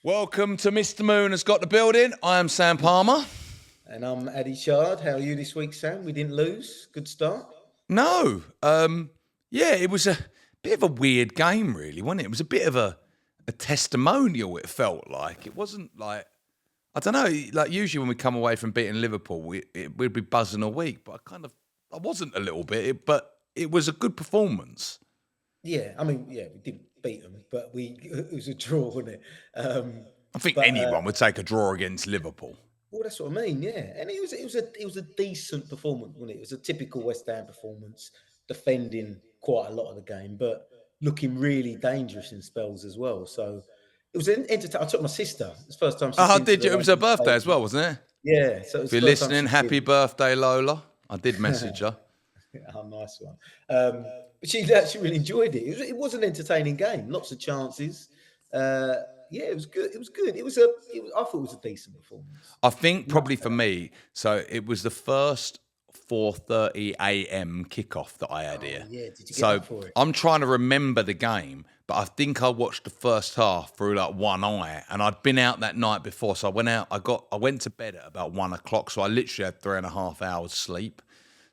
Welcome to Mr. Moon has got the building. I am Sam Palmer. And I'm Ade Shard. How are you this week, Sam? We didn't lose. Good start. No, yeah, it was a bit of a weird game, really, wasn't it? It was a bit of a testimonial. It felt like it wasn't like I don't know. Like usually when we come away from beating Liverpool, we'd be buzzing a week, but I wasn't a little bit. But it was a good performance. Yeah, I mean, yeah, we didn't beat them, but it was a draw, wasn't it? I think But anyone would take a draw against Liverpool. well, that's what I mean. Yeah, and it was a decent performance, wasn't it? It was a typical West Ham performance, defending quite a lot of the game, but looking really dangerous in spells as well. So it was an entertaining. I took my sister. It's the first time she's been to Did the you? It was her London birthday as Stadium. well, wasn't it? Yeah, so it was If you're the first time listening, she's happy been. birthday, Lola. I did message her. Oh, nice one. But she actually really enjoyed it. It was an entertaining game. Lots of chances. Yeah, it was good. It was good. I thought it was a decent performance. I think probably for me, so it was the first 4:30 a.m. kickoff that I had here. Yeah, did you get So up for it? I'm trying to remember the game, but I think I watched the first half through like one eye, and I'd been out that night before, so I went out. I went to bed at about 1 o'clock, so I literally had 3.5 hours sleep.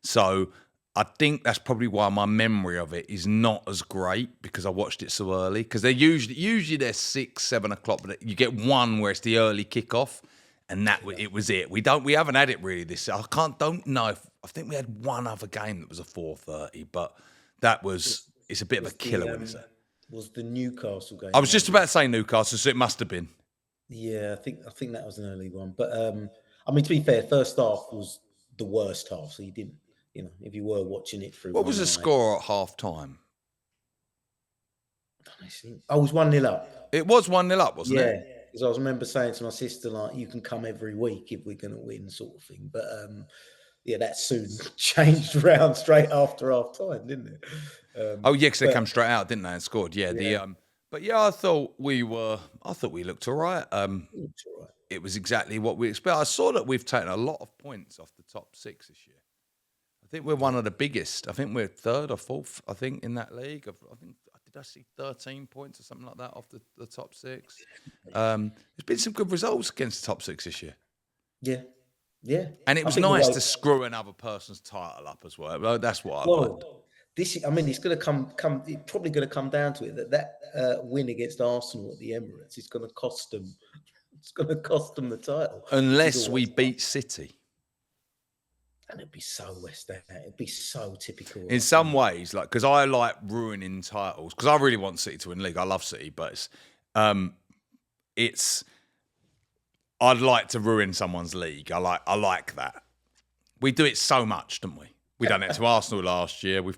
So I think that's probably why my memory of it is not as great because I watched it so early. Because they're usually they're 6, 7 o'clock, but you get one where it's the early kickoff, and it was it. We haven't had it really this. Don't know if I think we had one other game that was a 4:30, but it's a bit of a killer when it's that. Was the Newcastle game? I was just about to say Newcastle, so it must have been. Yeah, I think that was an early one. But I mean, to be fair, first half was the worst half, so you didn't. If you were watching it through. What was the score at half time? I was 1-0 up. It was 1-0 up, wasn't it? Yeah, because I remember saying to my sister, like, you can come every week if we're going to win, sort of thing. But yeah, that soon changed around straight after half time, didn't it? Oh yeah, because they come straight out, didn't they, and scored? Yeah. But yeah, I thought we looked all right. It was exactly what we expected. I saw that we've taken a lot of points off the top 6 this year. I think we're one of the biggest. I think we're 3rd or 4th, I think, in that league. Did I see 13 points or something like that off the top 6? There's been some good results against the top 6 this year. Yeah. And it was nice to screw another person's title up as well. That's what I liked. It's going to come. It's probably going to come down to it that win against Arsenal at the Emirates is going to cost them. It's going to cost them the title unless we beat City. And it'd be so West Ham. It'd be so typical. In some ways, like because I like ruining titles because I really want City to win league. I love City, but I'd like to ruin someone's league. I like that. We do it so much, don't we? We done it to Arsenal last year. We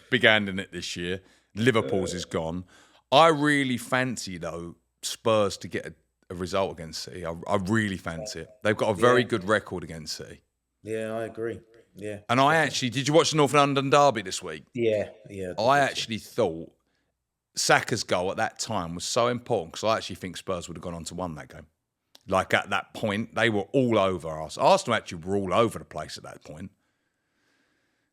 began in it this year. Liverpool's is gone. I really fancy though Spurs to get a result against City. I really fancy it. They've got a very good record against City. Yeah, I agree. Yeah. And did you watch the North London derby this week? Yeah. I actually thought Saka's goal at that time was so important because I actually think Spurs would have gone on to win that game. Like at that point, they were all over us. Arsenal actually were all over the place at that point.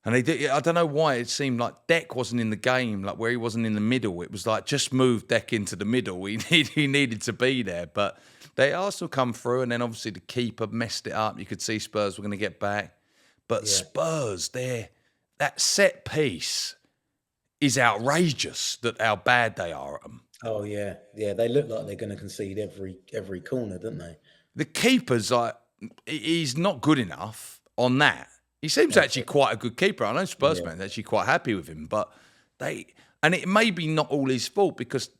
And I don't know why it seemed like Deck wasn't in the game, like where he wasn't in the middle. It was like just move Deck into the middle. He needed to be there, but Arsenal come through, and then obviously the keeper messed it up. You could see Spurs were going to get back, but Spurs, that set piece is outrageous. That how bad they are at them. Oh yeah. They look like they're going to concede every corner, don't they? The keeper's like he's not good enough on that. He seems actually quite a good keeper. I know Spurs fans are actually quite happy with him, but and it may be not all his fault because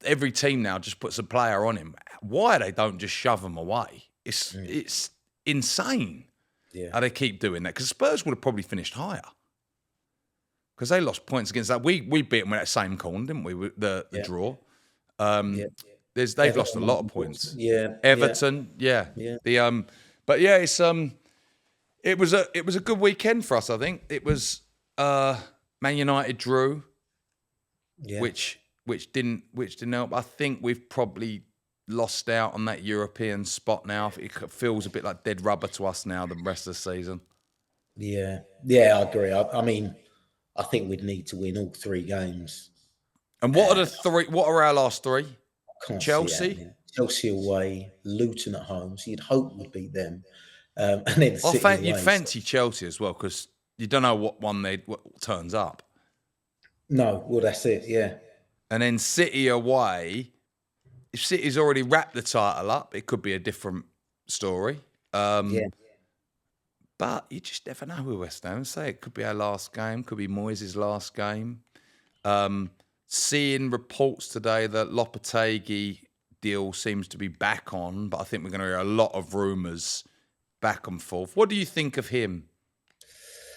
every team now just puts a player on him. Why they don't just shove him away? It's insane how they keep doing that because Spurs would have probably finished higher because they lost points against that. We beat them with that same corner, didn't we? With the draw. They've lost a lot of points. Yeah, Everton. Yeah. But yeah, It was a good weekend for us, I think. It was Man United drew, which didn't help. I think we've probably lost out on that European spot now. It feels a bit like dead rubber to us now the rest of the season. Yeah, I agree. I mean, I think we'd need to win all 3 games. And what are our last 3? Can't see it Chelsea? happening. Chelsea away, Luton at home. So you'd hope we'd beat them. And then I City you'd away. fancy Chelsea as well because you don't know what what turns up. No, well, that's it. Yeah. And then City away, if City's already wrapped the title up, it could be a different story. Yeah. But you just never know with West Ham. Say it could be our last game, could be Moyes' last game. Seeing reports today that Lopetegui deal seems to be back on, but I think we're going to hear a lot of rumours back and forth. What do you think of him?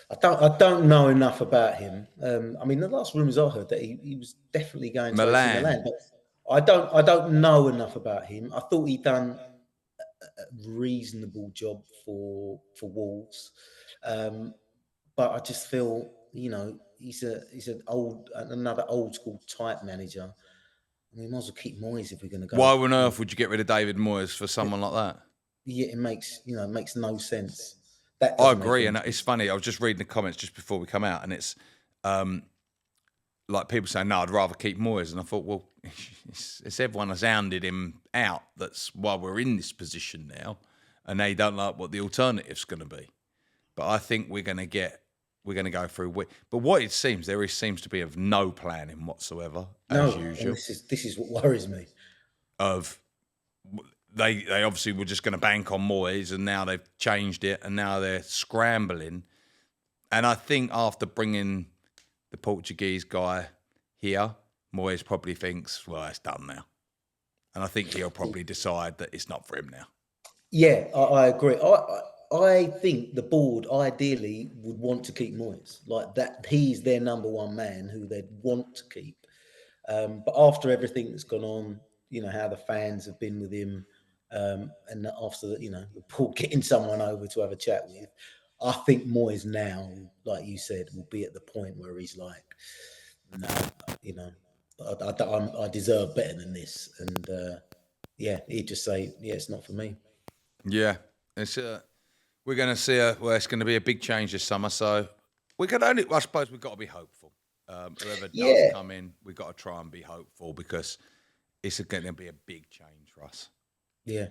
I don't know enough about him. I mean, the last rumours I heard that he was definitely going to AC Milan, but I don't know enough about him. I thought he'd done a reasonable job for Wolves, but I just feel he's another old school type manager. I mean, we might as well keep Moyes if we're going to go. Why on earth would you get rid of David Moyes for someone like that? Yeah, it makes no sense. That I doesn't make agree, any and sense. it's funny. I was just reading the comments just before we come out, and it's like people saying, "No, I'd rather keep Moyes." And I thought, well, it's everyone has hounded him out. That's why we're in this position now, and they don't like what the alternative's going to be. But I think we're going to go through. But what it seems seems to be of no planning whatsoever, as usual. This is what worries me. They obviously were just going to bank on Moyes, and now they've changed it, and now they're scrambling. And I think after bringing the Portuguese guy here, Moyes probably thinks, well, it's done now. And I think he'll probably decide that it's not for him now. Yeah, I agree. I think the board ideally would want to keep Moyes. Like that, he's their number one man who they'd want to keep. But after everything that's gone on, how the fans have been with him, and after the board getting someone over to have a chat with, I think Moyes now, like you said, will be at the point where he's like, no, I deserve better than this, and he'd just say, yeah, it's not for me. Yeah, it's we're going to see it's going to be a big change this summer. So I suppose we've got to be hopeful. Whoever does come in, we've got to try and be hopeful because it's going to be a big change for us. Yeah.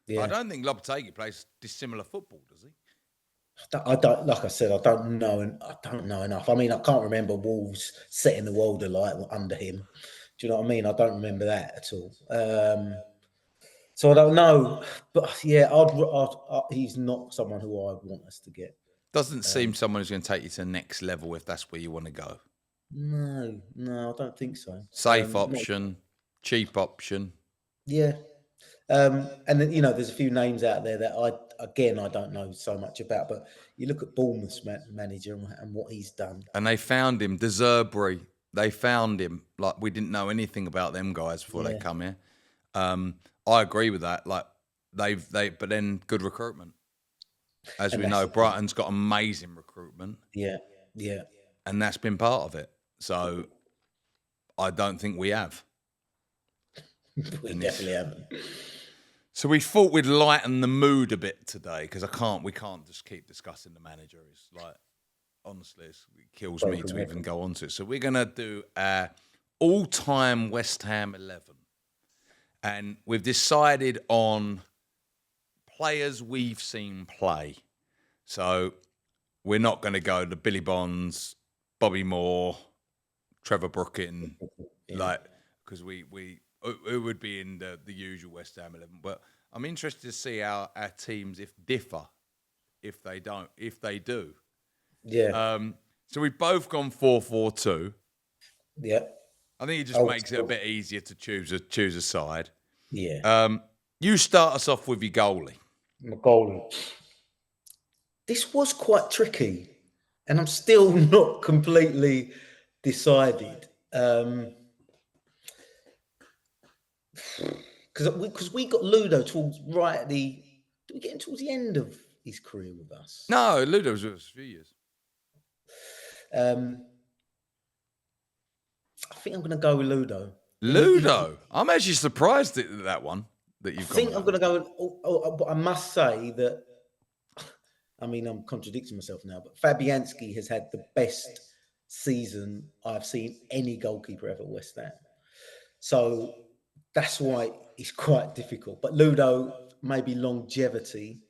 I don't think Lopetegui plays dissimilar football, does he? I don't, like I said, I don't know enough. I mean, I can't remember Wolves setting the world alight under him. Do you know what I mean? I don't remember that at all. So I don't know, but yeah, he's not someone who I want us to get. Doesn't seem someone who's going to take you to the next level if that's where you want to go. No, I don't think so. Safe option, cheap option. Yeah. And then, there's a few names out there that I don't know so much about, but you look at Bournemouth's manager and what he's done. And they found him, De Zerbi. They found him. Like, we didn't know anything about them guys before they come here. I agree with that. Like, but then good recruitment. As we know, Brighton's got amazing recruitment. Yeah. And that's been part of it. So I don't think we have. We definitely haven't. So we thought we'd lighten the mood a bit today because we can't just keep discussing the manager. It's like, honestly, it kills me to even go on to it. So we're going to do our all-time West Ham 11. And we've decided on players we've seen play. So we're not going to go to Billy Bonds, Bobby Moore, Trevor Brooking, because who would be in the usual West Ham 11. But I'm interested to see how our teams differ if they do. Yeah. So we've both gone 4-4-2. Yeah. I think it just makes it a bit easier to choose a side. Yeah. You start us off with your goalie. My goalie. This was quite tricky, and I'm still not completely decided. Because we got Ludo towards did we get him towards the end of his career with us? No, Ludo was with us a few years. I think I'm going to go with Ludo. Ludo? I'm actually surprised at that one that you've got. I think I'm going to go, but I must say that, I mean, I'm contradicting myself now, but Fabianski has had the best season I've seen any goalkeeper ever at West Ham. So that's why it's quite difficult. But Ludo, maybe longevity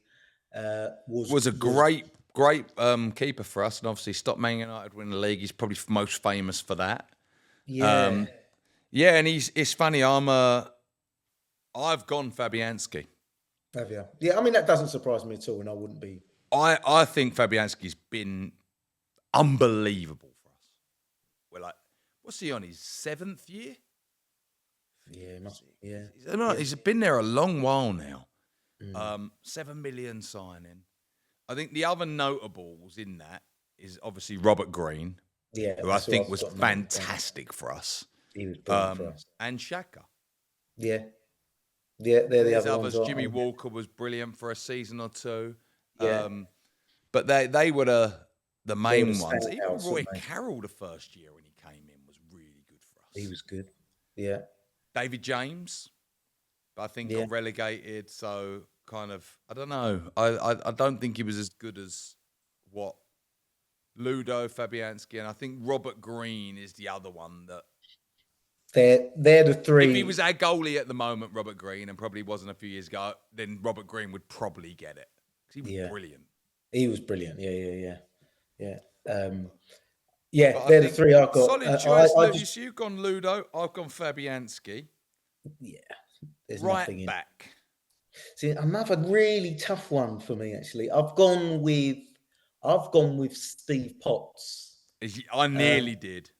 Was a was great keeper for us, and obviously stopped Man United winning the league. He's probably most famous for that. yeah. Yeah, and it's funny. I've gone Fabianski. Have you? Yeah, I mean that doesn't surprise me at all, and I wouldn't be. I think Fabianski's been unbelievable for us. We're like, what's he on his 7th year? Yeah, yeah. He's been there a long while now. 7 million signing. I think the other notables in that is obviously Robert Green, Yeah, who I think was fantastic for us. He was brilliant for us. And Xhaka. Yeah, yeah, they're the There's other ones. Jimmy Walker was brilliant for a season or two. Yeah, But they were the main ones. standouts, Even Roy weren't they? Carroll the first year when he came in was really good for us. He was good. Yeah, David James, but I think Yeah. got relegated. So kind of, I don't know. I don't think he was as good as what Ludo, Fabianski, and I think Robert Green is the other one that. they're the three. If he was our goalie at the moment, Robert Green, and probably wasn't a few years ago, then Robert Green would probably get it. 'Cause he was brilliant. He was brilliant. Yeah. But They're the three I've got. Solid choice. You've gone Ludo. I've gone Fabianski. Yeah, there's Right nothing in. back. See, another really tough one for me actually. I've gone with Steve Potts. I nearly did.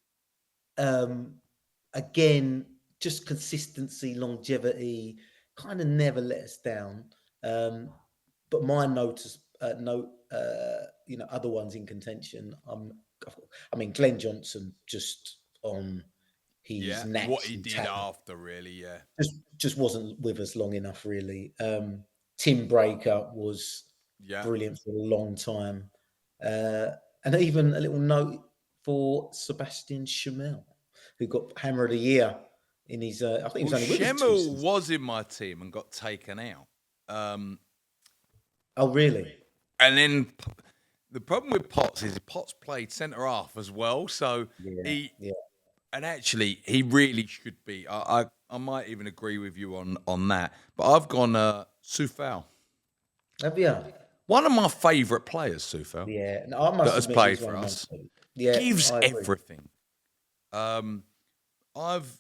Again, just consistency, longevity, kind of never let us down. But my other ones in contention. I mean, Glenn Johnson just on his natural what he did talent. after, really, yeah. Just wasn't with us long enough, really. Tim Breaker was brilliant for a long time. And even a little note for Sebastian Schemmel, who got Hammer of the Year in his. I think he was only with us 2 Schemmel seasons. was in my team and got taken out. Oh, really? And then the problem with Potts is Potts played centre half as well, so and actually he really should be. I might even agree with you on that. But I've gone Soufal. Have you? One of my favourite players, Soufal. Yeah, no, I must that has admit played he's one for of us. mine too. Yeah, Gives I agree. everything. I love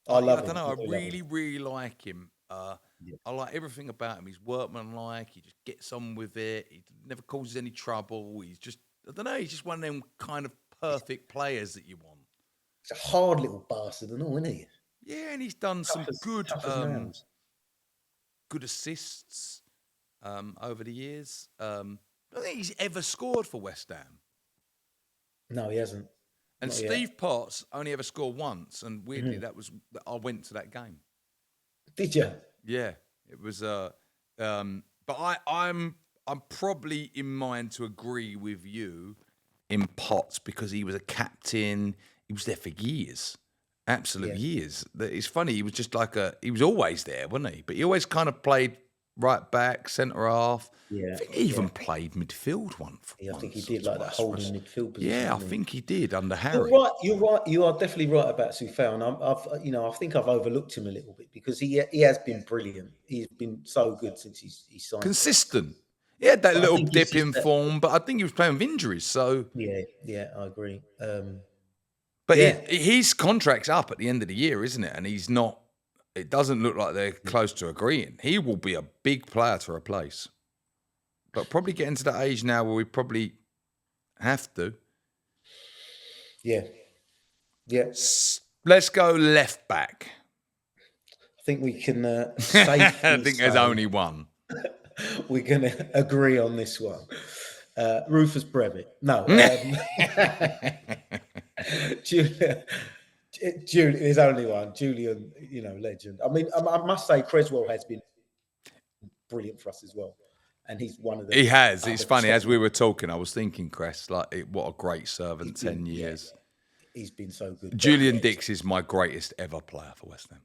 don't him. know. I do love really, him. really like him. I like everything about him. He's workmanlike. He just gets on with it. He never causes any trouble. He's just, I don't know. He's just one of them kind of perfect players that you want. He's a hard little bastard and all, isn't he? Yeah, and he's done some good assists over the years. I don't think he's ever scored for West Ham. No, he hasn't. And Not Steve yet. Potts only ever scored once, and weirdly, I went to that game. Did you? Yeah, it was. But I'm probably in mind to agree with you in Potts because he was a captain. He was there for years, absolute years. It's funny. He was just he was always there, wasn't he? But he always kind of played right back, centre half. Yeah. I think he even played midfield once. I think he did like that holding midfield position. Yeah, I think he did under Harry. You're right. You are definitely right about Soufal, and I think I've overlooked him a little bit because he has been brilliant. He's been so good since he signed. Consistent. He had that little dip in form, but I think he was playing with injuries. So yeah, I agree. But his contract's up at the end of the year, isn't it? And he's not. It doesn't look like they're close to agreeing. He will be a big player to replace. But probably getting to that age now where we probably have to. Yeah. Let's go left back. I think we can safely I think there's only one. We're going to agree on this one. Rufus Brevett. No. Julian, there's only one. Julian, legend. I mean, I must say Creswell has been brilliant for us as well. And he's one of the. He has. It's funny. As we were talking, I was thinking, Cress, what a great servant, 10 years. Yeah, he's been so good. Julian Dix is my greatest ever player for West Ham.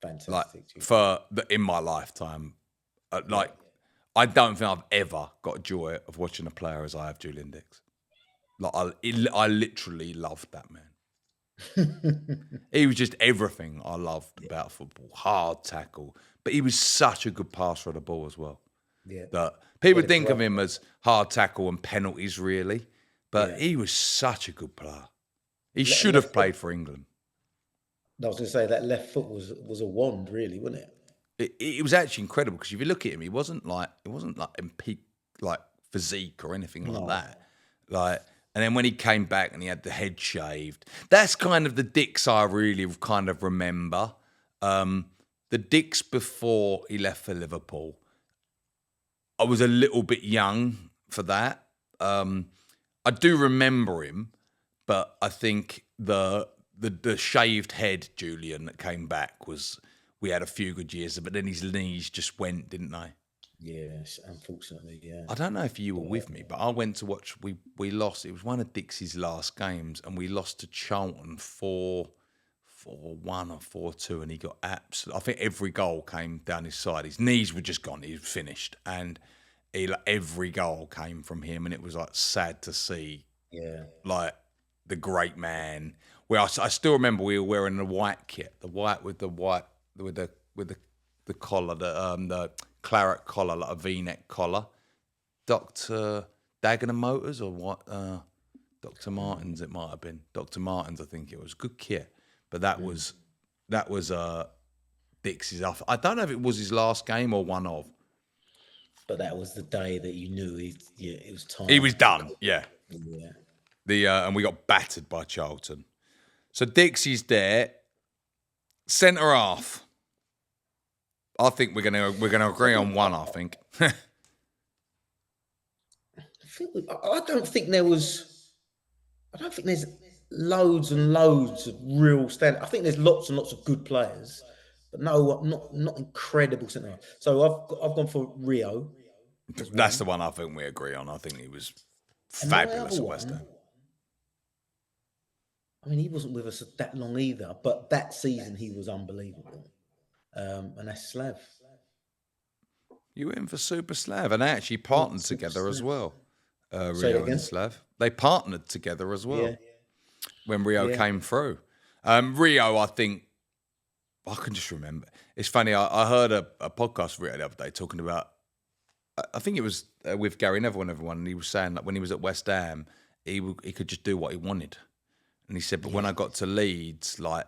Fantastic. In my lifetime. I don't think I've ever got joy of watching a player as I have Julian Dix. I literally loved that man. He was just everything I loved about football. Hard tackle, but he was such a good passer of the ball as well. Yeah. That people Get it think of correct. him as hard tackle and penalties, really, but Yeah. he was such a good player. He should Left have foot. played for England. I was going to say that left foot was a wand, really, wasn't it? It was actually incredible because if you look at him, he wasn't like in peak like physique or anything like No. that. Like, and then when he came back and he had the head shaved, that's kind of the Dicks I really kind of remember. The Dicks before he left for Liverpool, I was a little bit young for that. I do remember him, but I think the shaved head Julian that came back was, we had a few good years, but then his knees just went, didn't they? Yes, unfortunately, yeah. I don't know if you were with me, but I went to watch. We lost. It was one of Dixie's last games, and we lost to Charlton 4-1 or 4-2, and he got absolute. I think every goal came down his side. His knees were just gone. He was finished, and every goal came from him, and it was like sad to see. Yeah. Like the great man. Well, I still remember we were wearing the white kit, the white with the collar, the claret collar, like a V-neck collar. Dr. Dagenham Motors or what? Dr. Martens, it might have been. Dr. Martens, I think it was. Good kit. But that was Dixie's. I don't know if it was his last game or one of. But that was the day that you knew it was time. He was done, yeah. Yeah. And we got battered by Charlton. So Dixie's there. Centre half. I think we're gonna agree on one, I think. I don't think there's loads and loads of real stand. I think there's lots and lots of good players, but no, not incredible centre. So I've gone for Rio. That's the one I think we agree on. I think he was And my fabulous other at West Ham. one, I mean, he wasn't with us that long either, but that season he was unbelievable. And that's Slav. You were in for Super Slav, and they actually partnered together as well. Rio again? and Slav. They partnered together as well Yeah. when Rio came through. Rio, I think, I can just remember. It's funny, I heard a podcast Rio the other day talking about, I think it was with Gary Neville and everyone, and he was saying that when he was at West Ham, he could just do what he wanted. And he said, but when I got to Leeds, like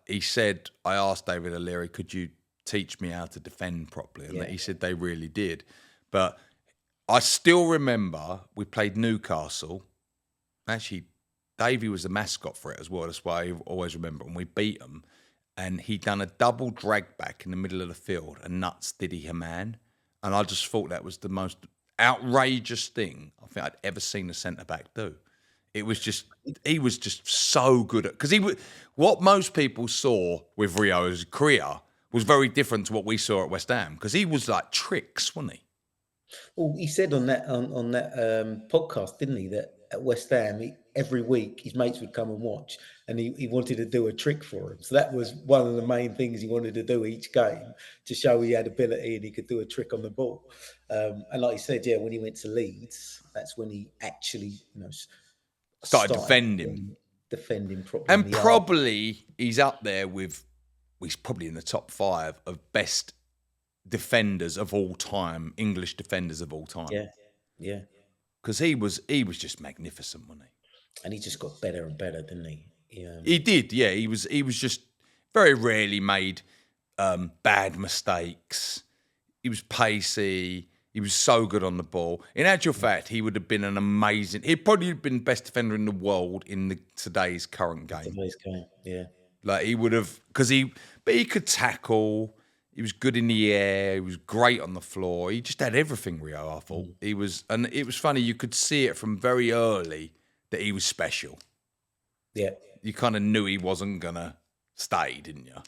he said, I asked David O'Leary, could you teach me how to defend properly? And he said they really did. But I still remember we played Newcastle. Actually, Davey was the mascot for it as well. That's why I always remember. And we beat them. And he'd done a double drag back in the middle of the field, a nuts Diddy Haman. And I just thought that was the most outrageous thing I think I'd ever seen a centre-back do. It was just, he was just so good at, because what most people saw with Rio's career was very different to what we saw at West Ham, because he was like tricks, wasn't he? Well, he said on that podcast, didn't he, that at West Ham, every week his mates would come and watch, and he wanted to do a trick for him. So that was one of the main things he wanted to do each game, to show he had ability and he could do a trick on the ball. And like he said, when he went to Leeds, that's when he actually, started defending properly. And probably he's up there he's probably in the top 5 of best defenders of all time, English defenders of all time. Yeah. Because he was just magnificent, wasn't he? And he just got better and better, didn't he? He did, yeah. He was just very rarely made bad mistakes. He was pacey. He was so good on the ball. In actual fact, he would have been an amazing. He'd probably have been best defender in the world in today's current game. Today's game, yeah. Like he would have, but he could tackle. He was good in the air. He was great on the floor. He just had everything, Rio, I thought. He was, and it was funny. You could see it from very early that he was special. Yeah. You kind of knew he wasn't gonna stay, didn't you?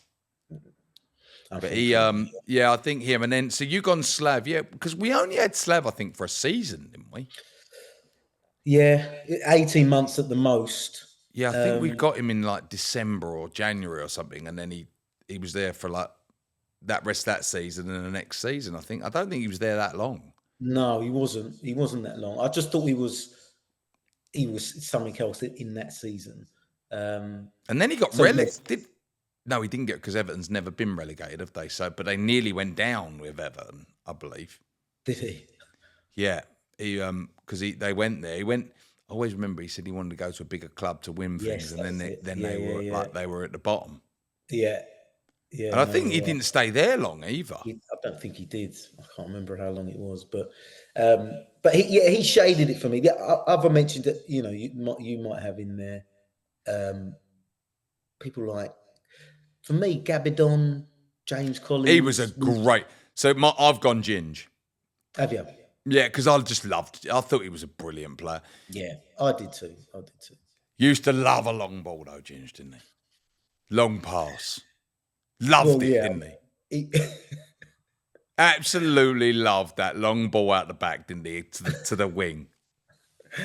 But he, I think him. And then, so you gone Slav, because we only had Slav, I think, for a season, didn't we? Yeah, 18 months at the most. Yeah, I think we got him in like December or January or something, and then he was there for like that rest of that season and the next season. I don't think he was there that long. No, he wasn't. He wasn't that long. I just thought he was something else in that season. Um, And then he got so yes, relegated. No, he didn't get because Everton's never been relegated, have they? So, but they nearly went down with Everton, I believe. did he? Yeah, he because they went there. He went. I always remember he said he wanted to go to a bigger club to win things, Yes, and then that's it. then Yeah, they yeah, were yeah, like they were at the bottom. yeah, yeah. And I No, think he you're right. didn't stay there long either. I don't think he did. I can't remember how long it was, but he shaded it for me. Yeah, other mentioned that you might have in there people like, for me, Gabidon, James He was a Collins. great. So I've gone Ginge. Have you? Yeah, because I just loved. I thought he was a brilliant player. Yeah, I did too. Used to love a long ball though, Ginge, didn't he? Long pass. Loved Well, it, yeah. didn't he? He, Absolutely loved that long ball out the back, didn't he? To the wing.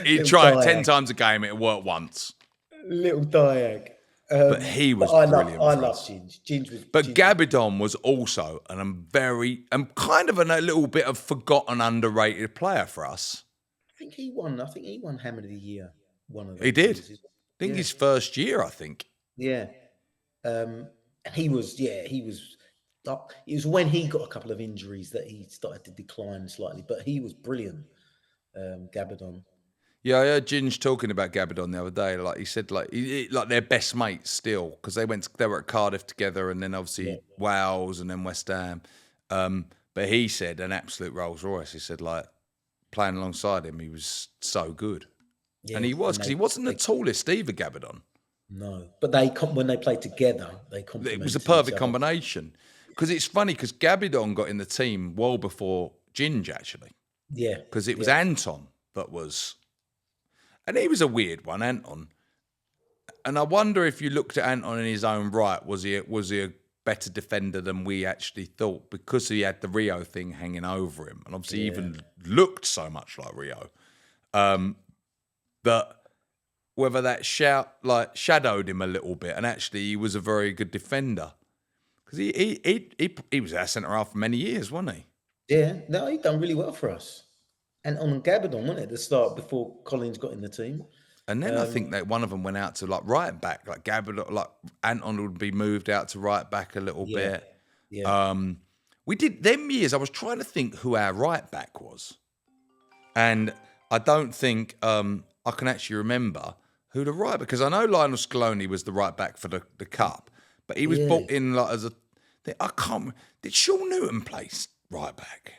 He'd little try it 10 diag, times a game, it'd work once. little diag. But he But was I brilliant for love us. Ginge. Ginge was. But Ginge was Gabidon was also kind of a little bit of forgotten, underrated player for us. I think he won. Hammer of the Year. One of He those did. years. I think Yeah, his first year, I think. yeah. And he was. Yeah, he was. It was when he got a couple of injuries that he started to decline slightly, but he was brilliant. Gabidon. Yeah, I heard Ginge talking about Gabidon the other day. Like he said, like like they're best mates still because they were at Cardiff together, and then Yeah, obviously Wales, and then West Ham. But he said an absolute Rolls Royce. He said like playing alongside him, he was so good, and yeah. he was And because he wasn't the tallest either, Gabidon. no, but when they played together, they It was a complemented each perfect other. combination. Because it's funny because Gabidon got in the team well before Ginge actually, Yeah, because it was yeah, Anton that was. And he was a weird one, Anton. And I wonder if you looked at Anton in his own right, was he a better defender than we actually thought because he had the Rio thing hanging over him, and obviously he yeah. even looked so much like Rio. That whether that shadowed him a little bit, and actually he was a very good defender because he was our centre half for many years, wasn't he? Yeah, no, he done really well for us. And on Gabadon, wasn't it, at the start before Collins got in the team? And then I think that one of them went out to like right back, like Gabriel, like Anton would be moved out to right back a little Yeah, bit. yeah. We did them years. I was trying to think who our right back was, and I don't think I can actually remember who the right, because I know Lionel Scaloni was the right back for the cup, but he was Yeah. brought in like as a. I can't. Did Sean Newton play right back?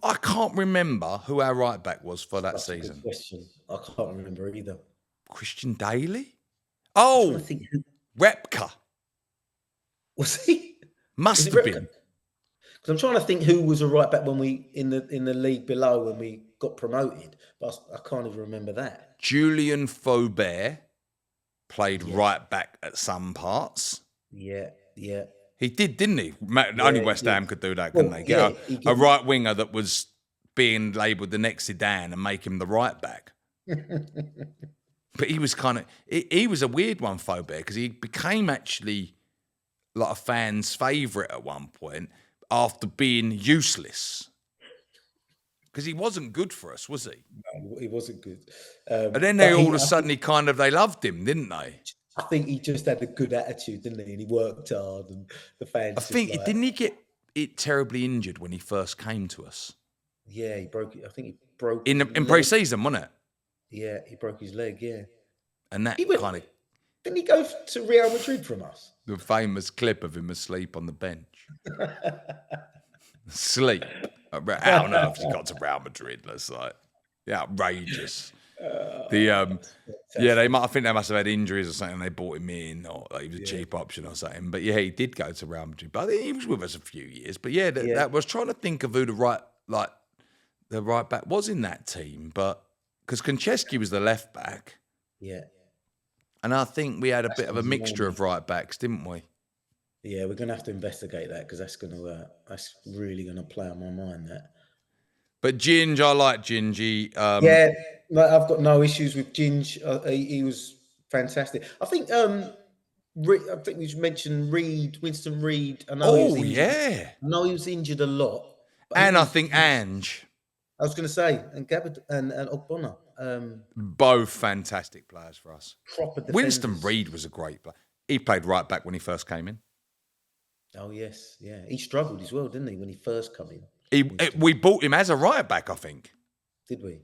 I can't remember who our right back was for that That's a good season. question. I can't remember either. Christian Daly? I'm trying Oh, to think who Repka. was he? Must Was have it been. Because I'm trying to think who was a right back when we in the league below when we got promoted, but I can't even remember that. Julian Faubert played right back at some parts. Yeah, yeah. He did, didn't he? Only he West did. Ham could do that, Well, couldn't they? yeah, Get he a did. right winger that was being labelled the next Zidane and make him the right back. But he was kind of, he was a weird one, Faubert, because he became actually like a fan's favourite at one point after being useless. Because he wasn't good for us, was he? No, he wasn't good. And then But all of a sudden they loved him, didn't they? I think he just had a good attitude, didn't he? And he worked hard, and the fans I think, didn't he get it terribly injured when he first came to us? Yeah, he broke it. I think he broke In his leg. pre-season, wasn't it? Yeah, he broke his leg. Yeah, And that he went. kind of Didn't he go to Real Madrid from us? the famous clip of him asleep on the bench. Sleep. I don't know if he got to Real Madrid. That's like outrageous. I think they must have had injuries or something. They brought him in, or he was a cheap option or something. But yeah, he did go to Real Madrid. But I think he was with us a few years. But yeah, that was trying to think of who the right back was in that team. But because Konchesky was the left back, Yeah, and I think we had a bit of a mixture of right backs, didn't we? yeah. We're gonna have to investigate that because that's really gonna play on my mind. That. But Ginge, I like Gingy. Yeah, I've got no issues with Ginge. He was fantastic. I think we mentioned Winston Reed. I know he was injured. Yeah. I know he was injured a lot. But And I think Ange. I was going to say, and Gabbard and Ogbonna. Both fantastic players for us. Proper Winston defenders. Reid was a great player. He played right back when he first came in. Oh yes, yeah. He struggled as well, didn't he, when he first come in? We bought him as a right back, I think. Did we?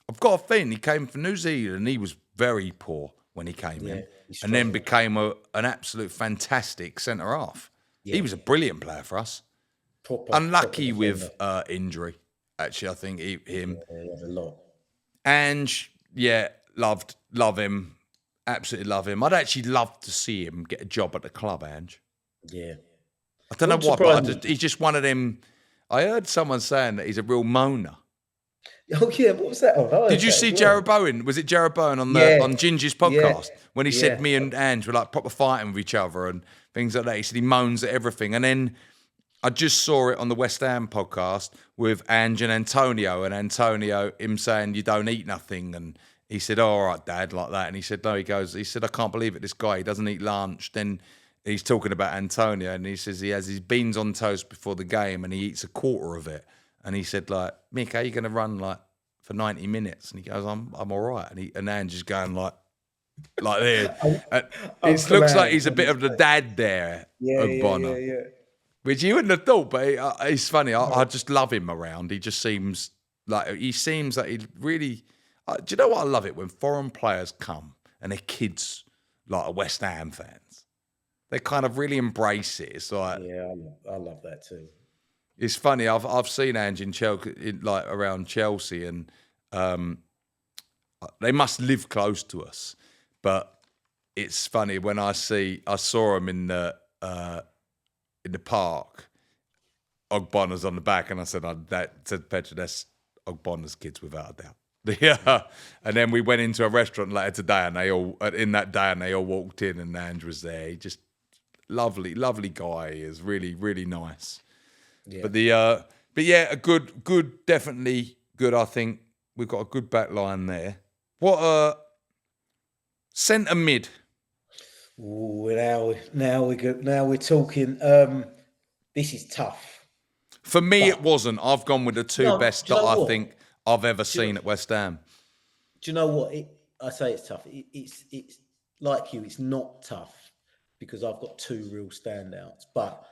I've got a feeling he came from New Zealand and he was very poor when he came in, he and then struggled. became an absolute fantastic centre half. Yeah. He was a brilliant player for us. Proper Unlucky proper with defender. Injury, actually. I think him. Yeah, he had a lot. Ange, love him, absolutely love him. I'd actually love to see him get a job at the club, Ange. Yeah. I don't know Wouldn't why, surprise but me. he's just one of them. I heard someone saying that he's a real moaner. Oh yeah, what was that? Oh, Did you see Jared Bowen? Was it Jared Bowen on Yeah. on Ginger's Yeah. podcast when he said me and Ange were like proper fighting with each other and things like that? He said he moans at everything, and then I just saw it on the West Ham podcast with Ange and Antonio, him saying you don't eat nothing, and he said, "Oh, all right, Dad," like that, and he said, "No," he said, "I can't believe it. This guy, he doesn't eat lunch." Then he's talking about Antonio, and he says he has his beans on toast before the game, and he eats a quarter of it. And he said, like, "Mick, how are you going to run like for 90 minutes?" And he goes, I'm all right. And Ange is going like there. It looks like he's a bit of the dad there of Bonner, Yeah. which you wouldn't have thought, but it's funny. I just love him around. He just seems like he really. Do you know what I love it when foreign players come and they're kids like West Ham fans? They kind of really embrace it. It's like I love that too. it's funny. I've seen Ange in Chelsea, like around Chelsea, and they must live close to us. But it's funny when I saw him in the park. Ogbonna's on the back, and I said, said Petra, that's Ogbonna's kids without a doubt. Yeah, and then we went into a restaurant later today, and they all walked in, and Ange was there. He just lovely guy. He is really, really nice. Yeah. But a good, definitely good. I think we've got a good back line there. What centre mid? Ooh, now we're talking. This is tough. For me, it wasn't. I've gone with the two best that I think I've ever seen at West Ham. Do you know what? I say it's tough. It's like you. It's not tough because I've got two real standouts. But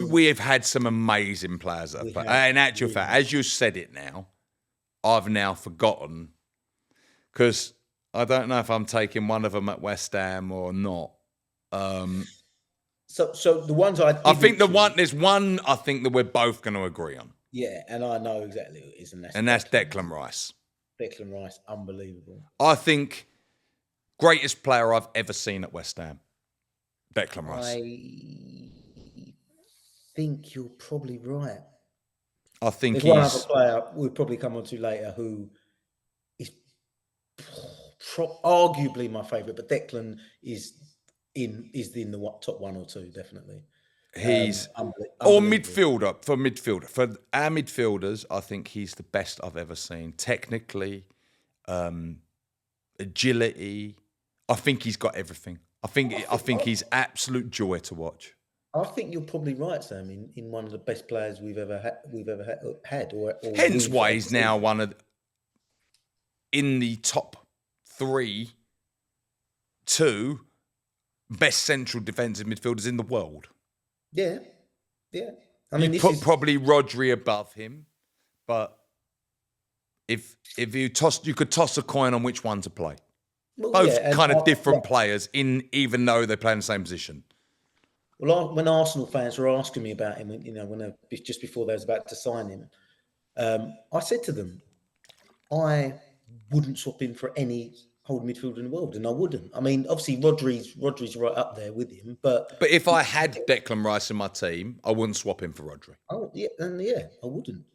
we have had some amazing players that have played. In actual fact, as you said it now, I've now forgotten because I don't know if I'm taking one of them at West Ham or not. So the ones there's one I think that we're both going to agree on. Yeah, and I know exactly who it is, and that's Declan Rice. Declan Rice, unbelievable. I think greatest player I've ever seen at West Ham, Declan Rice. I think you're probably right. I think there's one other player we'll probably come on to later who is arguably my favourite, but Declan is in the top one or two, definitely. He's or midfielder for our midfielders. I think he's the best I've ever seen. Technically, agility. I think he's got everything. I think he's absolute joy to watch. I think you're probably right, Sam. In one of the best players we've ever had. Or hence why he's now one of in the top 2 best central defensive midfielders in the world. Yeah. I mean, you put probably Rodri above him, but if you could toss a coin on which one to play. Well, both kind of different players even though they play in the same position. Well, when Arsenal fans were asking me about him, when just before they was about to sign him, I said to them, I wouldn't swap him for any holding midfielder in the world, and I wouldn't. I mean, obviously Rodri's right up there with him, but if I had Declan Rice in my team, I wouldn't swap him for Rodri. Oh yeah, I wouldn't.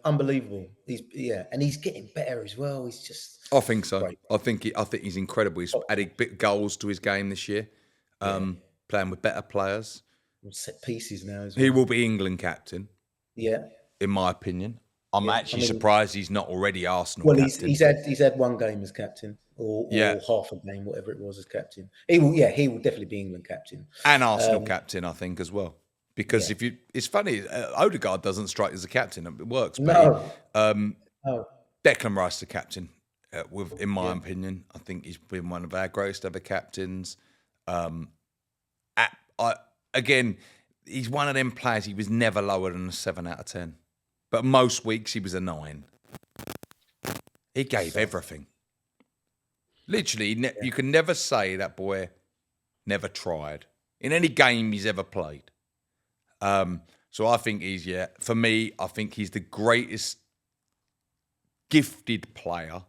Unbelievable. And he's getting better as well. He's just. I think so. Great. I think he's incredible. He's added bit goals to his game this year. Playing with better players. Set pieces now as well. He will be England captain. Yeah. In my opinion. I'm actually surprised he's not already Arsenal captain. He's had one game as captain or half a game, whatever it was, as captain. He will definitely be England captain. And Arsenal captain, I think, as well. Because it's funny, Odegaard doesn't strike as a captain. It works. No. Declan Rice, the captain. in my opinion. I think he's been one of our greatest ever captains. Again, he's one of them players. He was never lower than a 7 out of 10, but most weeks he was a 9. He gave everything. Literally, you can never say that boy never tried in any game he's ever played. So I think for me, I think he's the greatest gifted player.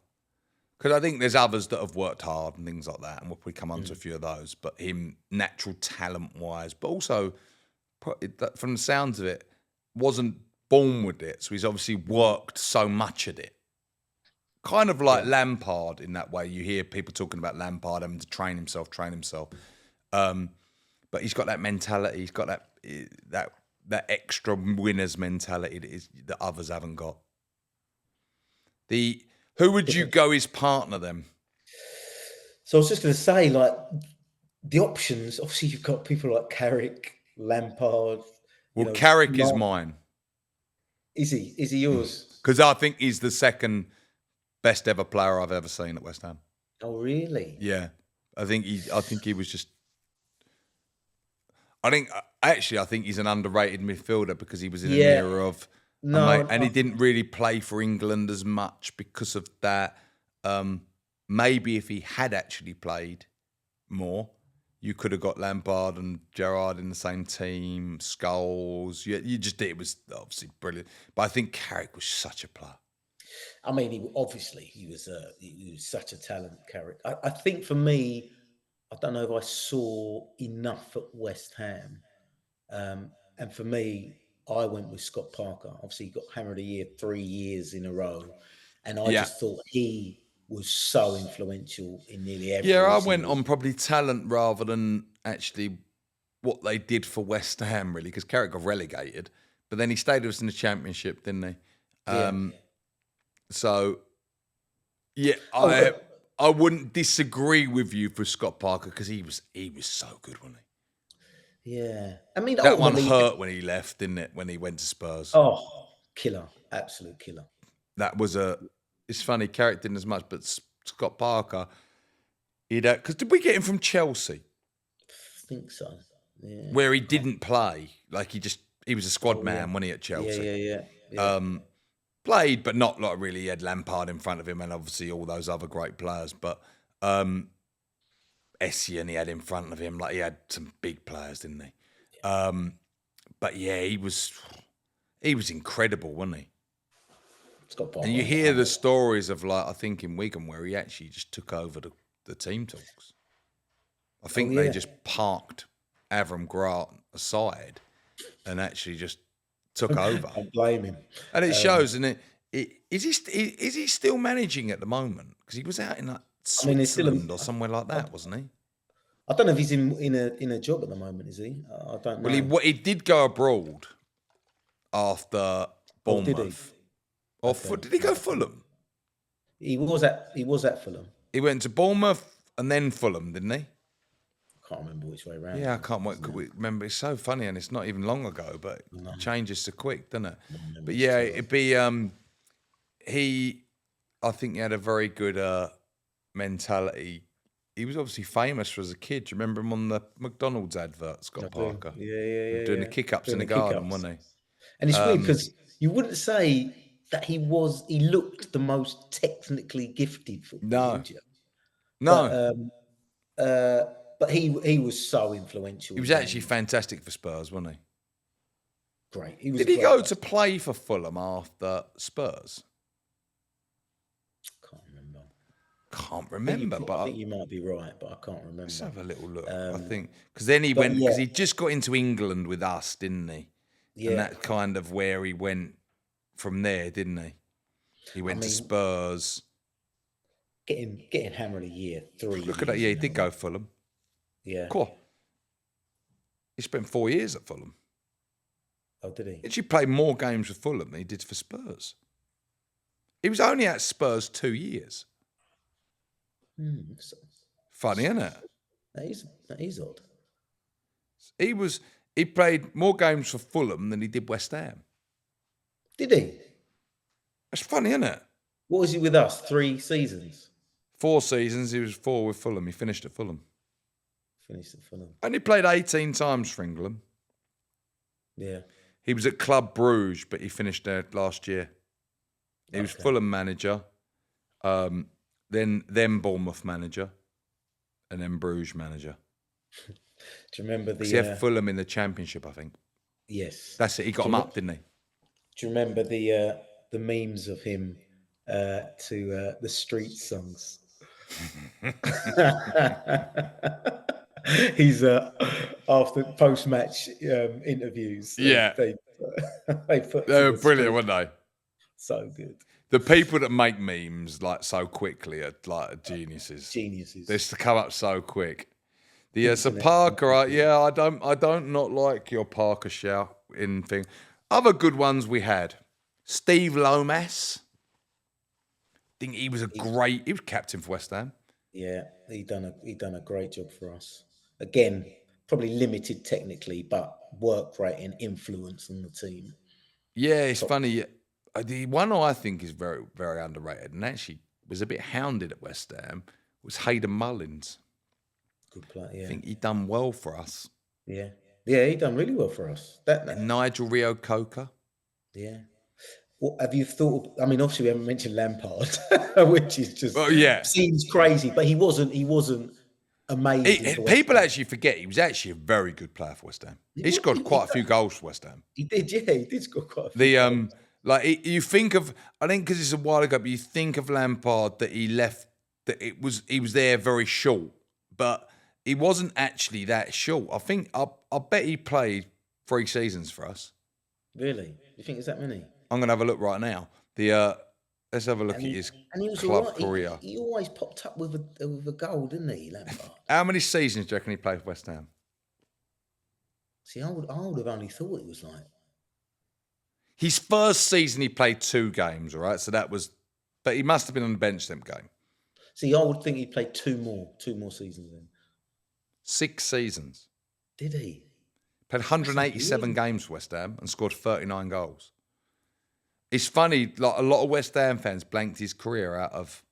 Because I think there's others that have worked hard and things like that, and we'll probably come on to a few of those. But him, natural talent-wise, but also, from the sounds of it, wasn't born with it. So he's obviously worked so much at it. Kind of like Lampard in that way. You hear people talking about Lampard having to train himself. But he's got that mentality. He's got that extra winner's mentality that others haven't got. Who would you go his partner then? So I was just going to say, like, the options, obviously you've got people like Carrick, Lampard. Well, Carrick is mine. Is he? Is he yours? Because I think he's the second best ever player I've ever seen at West Ham. Oh, really? Yeah. I think he was just... I think he's an underrated midfielder because he was in an era of... and he didn't really play for England as much because of that. Maybe if he had actually played more, you could have got Lampard and Gerrard in the same team, Scholes. You just did. It was obviously brilliant. But I think Carrick was such a player. I mean, he was such a talent, Carrick. I think for me, I don't know if I saw enough at West Ham. And for me, I went with Scott Parker. Obviously, he got Hammer of the Year 3 years in a row. And I just thought he was so influential in nearly every... Yeah, I went on probably talent rather than actually what they did for West Ham, really, because Carrick got relegated. But then he stayed with us in the Championship, didn't he? So, I wouldn't disagree with you for Scott Parker because he was so good, wasn't he? Yeah. I mean, that one hurt when he left, didn't it? When he went to Spurs. Oh, killer. Absolute killer. That was it's funny, Carrick didn't as much, but Scott Parker, because did we get him from Chelsea? I think so. Yeah. Where he didn't play. Like he was a squad man, wasn't he, at Chelsea? Yeah. Played, but not like really. He had Lampard in front of him and obviously all those other great players. But Essien he had in front of him. Like, he had some big players, didn't he? But yeah, he was incredible, wasn't he? And you hear the stories of, like, I think in Wigan where he actually just took over the team talks. I think they just parked Avram Grant aside and actually just took over. I blame him. And it shows, and is he still managing at the moment? Because he was out in like Switzerland or somewhere like that, wasn't he? I don't know if he's in a job at the moment, is he? I don't know. Well, he did go abroad after Bournemouth. Did he go Fulham? He was at Fulham. He went to Bournemouth and then Fulham, didn't he? I can't remember which way around. Yeah, I can't remember. It's so funny, and it's not even long ago, but it changes so quick, doesn't it? But yeah, it'd be I think he had a very good mentality. He was obviously famous for as a kid. Do you remember him on the McDonald's advert, Scott Parker? Yeah. Doing the kick-ups in the garden, wasn't he? And it's weird because you wouldn't say that he looked the most technically gifted footballer. No. But he was so influential. He was actually fantastic for Spurs, wasn't he? Great. Did he go to play for Fulham after Spurs? Can't remember. I think you might be right, but I can't remember. Let's have a little look. I think because then he went because he just got into England with us, didn't he? Yeah. And that's kind of where he went from there, didn't he? He went to Spurs. Getting Hammer of the Year 3 Look at that. Yeah, he did go Fulham. Yeah. Cool. He spent 4 years at Fulham. Oh, did he? He actually played more games with Fulham than he did for Spurs. He was only at Spurs 2 years. Funny, isn't it? That is odd. He played more games for Fulham than he did West Ham. Did he? That's funny, isn't it? What was he with us? 3 seasons. 4 seasons, he was 4 with Fulham. He finished at Fulham. Finished at Fulham. And he played 18 times for England. Yeah. He was at Club Bruges, but he finished there last year. He was Fulham manager, then Bournemouth manager, and then Bruges manager. Do you remember the? He had Fulham in the Championship, I think. Yes. That's it. He got them up, didn't he? Do you remember the memes of him to the street songs? He's after post-match interviews. Yeah, they put. They were brilliant, weren't they? So good. The people that make memes like so quickly are like geniuses. Geniuses. They just come up so quick. So Parker, I don't not like your Parker shout in thing. Other good ones we had. Steve Lomas. I think he was he was captain for West Ham. Yeah, he done a great job for us. Again, probably limited technically, but work rate and influence on the team. Yeah, it's funny. The one I think is very, very underrated and actually was a bit hounded at West Ham was Hayden Mullins. Good player, yeah. I think he done well for us. Yeah. Yeah, he done really well for us. And Nigel Rio-Coker. Yeah. What have you thought? I mean, obviously we haven't mentioned Lampard, which is just seems crazy, but he wasn't amazing. People actually forget he was actually a very good player for West Ham. He scored quite a few goals for West Ham. He did, yeah, he did score quite a few goals. Like you think of, I think because it's a while ago, but you think of Lampard that he left, that he was there very short, but he wasn't actually that short. I bet he played 3 seasons for us. Really? You think it's that many? I'm gonna have a look right now. Let's have a look at his club career. He always popped up with a goal, didn't he, Lampard? How many seasons do you reckon he played for West Ham? See, I would have only thought it was like his first season. He played 2 games, all right. So that was, but he must have been on the bench them game. See, I would think he played 2 more seasons then. 6 seasons. Did he? Played 187 games for West Ham and scored 39 goals. It's funny, like a lot of West Ham fans blanked his career out of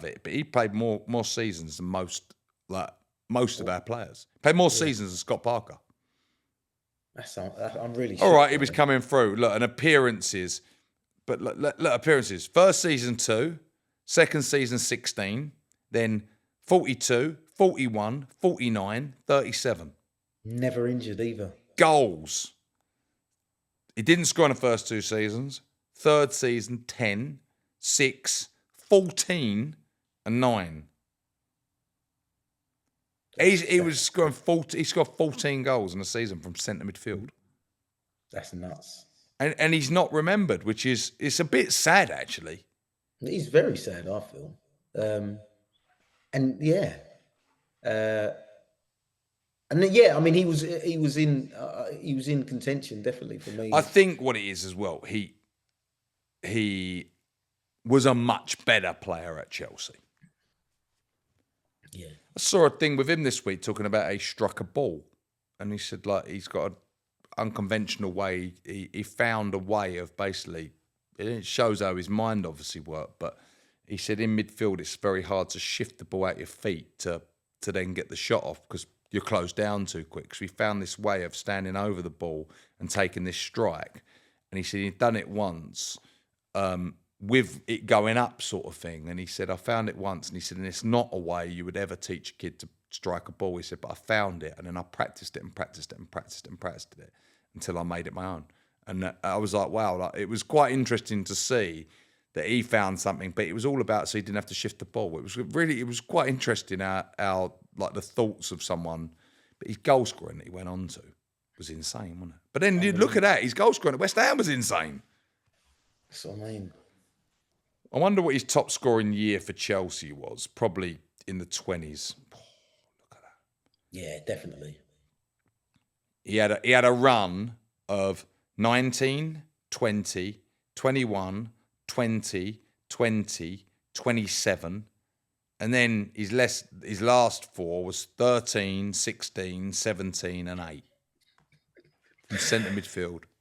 it, but he played more seasons than most of our players. Played more seasons than Scott Parker. I'm really all right. He was coming through. Look, and appearances, but look, appearances. First season 2, second season 16, then 42, 41, 49, 37. Never injured either. Goals. He didn't score in the first 2 seasons. Third season, 10, 6, 14, and 9. He was scoring 40. He scored 14 goals in a season from centre midfield. That's nuts. And he's not remembered, which is it's a bit sad actually. He's very sad, I feel. And yeah, and then, yeah, I mean, he was in contention definitely for me. I think what it is as well, he was a much better player at Chelsea. Yeah, I saw a thing with him this week talking about he struck a ball, and he said like he's got an unconventional way. He found a way of basically. It shows how his mind obviously worked, but he said in midfield it's very hard to shift the ball out your feet to then get the shot off because you're closed down too quick. So he found this way of standing over the ball and taking this strike. And he said he'd done it once with it going up sort of thing. And he said, I found it once. And he said, and it's not a way you would ever teach a kid to strike a ball. He said, but I found it. And then I practiced it and practiced it and practiced it and practiced it until I made it my own. And I was like, wow, like, it was quite interesting to see that he found something, but it was all about so he didn't have to shift the ball. It was quite interesting how like the thoughts of someone, but his goal scoring that he went on to was insane, wasn't it? But then you look at that, his goal scoring at West Ham was insane. That's what I mean. I wonder what his top scoring year for Chelsea was. Probably in the 20s. Oh, look at that. Yeah, definitely. He had a run of 19, 20, 21, 20, 20, 27. And then his last 4 was 13, 16, 17 and 8. From centre midfield.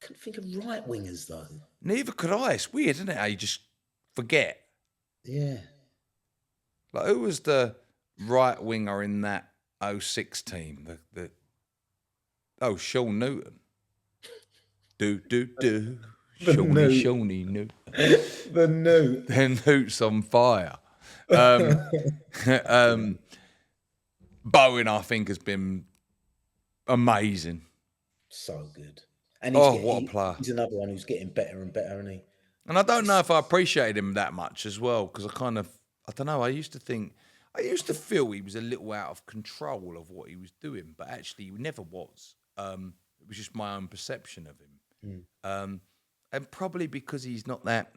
Couldn't think of right wingers though. Neither could I. It's weird, isn't it? How you just forget. Yeah. Like, who was the right winger in that '06 team? Sean Newton. Do. The Newt. Shawnee Newt. The Newt. Then Newt's on fire. Bowen, I think, has been amazing. So good. And What a player. He's another one who's getting better and better, isn't he? And I don't know if I appreciated him that much as well, because I don't know, I used to feel he was a little out of control of what he was doing, but actually he never was. It was just my own perception of him. And probably because he's not that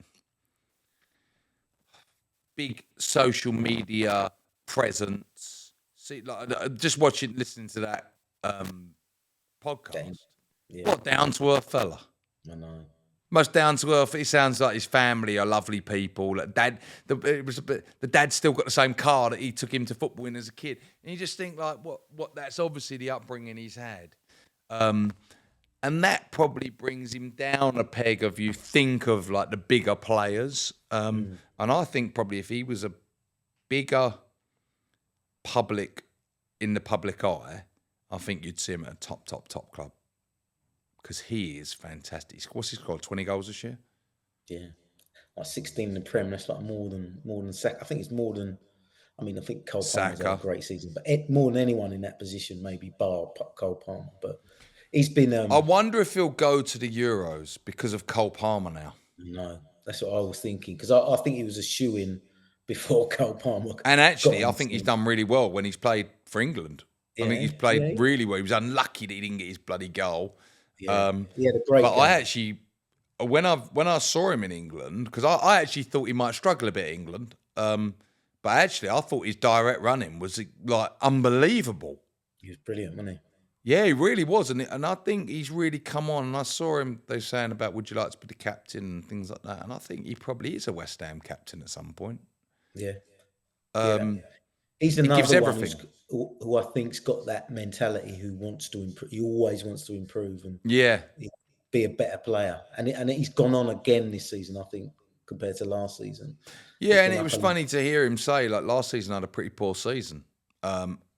big social media presence. See, like, just listening to that podcast. Yeah. What down to earth fella. I know. Most down to earth. He sounds like his family are lovely people. Like the dad still got the same car that he took him to football in as a kid. And you just think like, what? That's obviously the upbringing he's had, and that probably brings him down a peg. Of you think of like the bigger players, and I think probably if he was a bigger in the public eye, I think you'd see him at a top club. Because he is fantastic. What's he scored? 20 goals this year? Yeah. Like 16 in the Prem, that's like more than Saka. I think it's more than, I think Cole Palmer's had a great season, but more than anyone in that position, maybe bar Cole Palmer. But he's been... I wonder if he'll go to the Euros because of Cole Palmer now. No, that's what I was thinking. Because I think he was a shoo-in before Cole Palmer. And actually, I think he's done really well when he's played for England. Yeah, I think he's played really well. He was unlucky that he didn't get his bloody goal. Yeah, he had a great game. I actually, when I saw him in England, because I actually thought he might struggle a bit in England, but actually I thought his direct running was like unbelievable. He was brilliant, wasn't he? Yeah, he really was, and I think he's really come on. And I saw him, they were saying about would you like to be the captain and things like that, and I think he probably is a West Ham captain at some point. Yeah. He's another gives one who I think's got that mentality, who wants to improve. He always wants to improve and be a better player. And he's gone on again this season, I think, compared to last season. Yeah, and it was funny to hear him say, like, last season I had a pretty poor season.